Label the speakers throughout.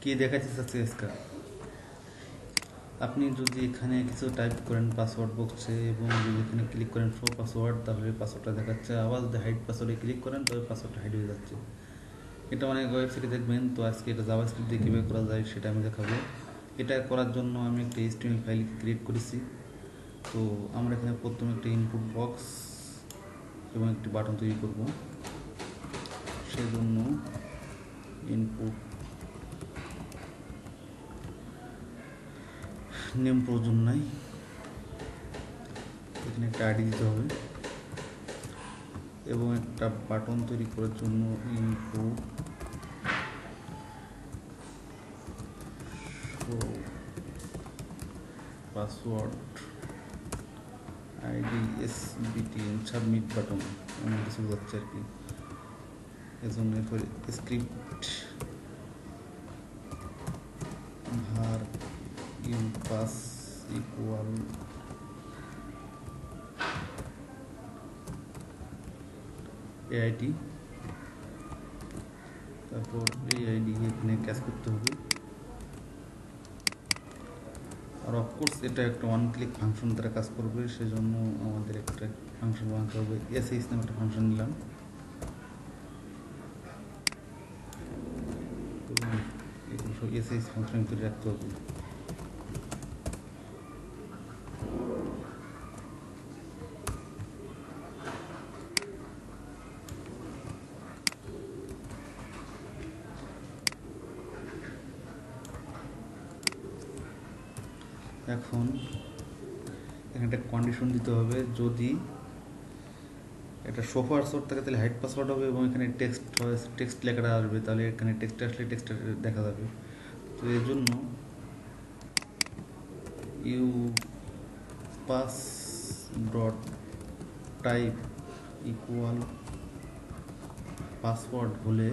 Speaker 1: কি দেখাতে চাচ্ছি আজকে, আপনি যদি এখানে কিছু টাইপ করেন পাসওয়ার্ড বক্সে এবং যদি এখানে ক্লিক করেন শো পাসওয়ার্ড, তাহলে পাসওয়ার্ডটা দেখাচ্ছে। আবার যদি হাইড পাসওয়ার্ডে ক্লিক করেন তবে পাসওয়ার্ডটা হাইড হয়ে যাচ্ছে। এটা অনেক ওয়েবসাইটে দেখবেন। তো আজকে এটা জাভাস্ক্রিপ্ট দিয়ে কীভাবে করা যায় সেটা আমি দেখাবো। এটা করার জন্য আমি একটা HTML ফাইল ক্রিয়েট করেছি। তো আমরা এখানে প্রথমে একটা ইনপুট বক্স এবং একটি বাটন তৈরি করব। সেজন্য ইনপুট নেম প্রয়োজন নাই, এখানে একটা আইডি দিতে হবে এবং একটা বাটন তৈরি করার জন্য input password ID SBTN submit button এমন কিছু যাচ্ছে আর কি। এজন্য এরপরে স্ক্রিপ্ট var ইউপাস ইকুয়াল AID, তারপর এই আইডি এখানে ক্যাচ করতে হবে। আর অফকোর্স এটা একটা ওয়ান ক্লিক ফাংশন দ্বারা কাজ করবে, সেজন্য আমাদের একটা ফাংশন বানাতে হবে। sh নামে একটা ফাংশন নিলাম এবং এগুলো সব sh ফাংশন ভিতরে রাখতে হবে। এখন এখানে একটা কন্ডিশন দিতে হবে, যদি এটা শো পাসওয়ার্ড থাকে তাহলে হাইড পাসওয়ার্ড হবে এবং এখানে টেক্সট লেখাটা আসবে, তাহলে এখানে টেক্সট আসলে টেক্সট দেখা যাবে। তো এর জন্য u pass dot type equal password হলে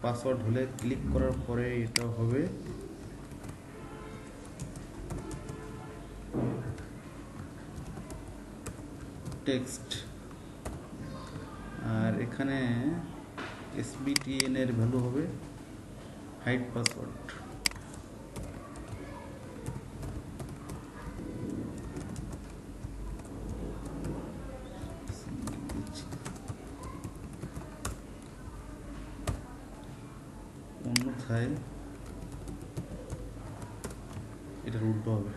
Speaker 1: পাসওয়ার্ড হলে ক্লিক করার পরে এটা হবে টেক্সট। আর এখানে SBTN এর ভ্যালু হবে হাইড পাসওয়ার্ড। অন্যথায় এটার উল্টো হবে।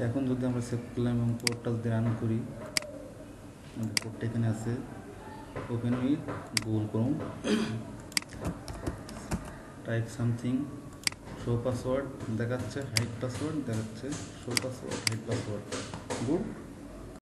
Speaker 1: এখন যদি আমরা সেভ করলাম এবং কোডটা যদি রান করি, কোডটা এখানে আছে, open with Google Chrome, type something, show password দেখাচ্ছে, হাইড পাসওয়ার্ড দেখাচ্ছে, show password hide password, good.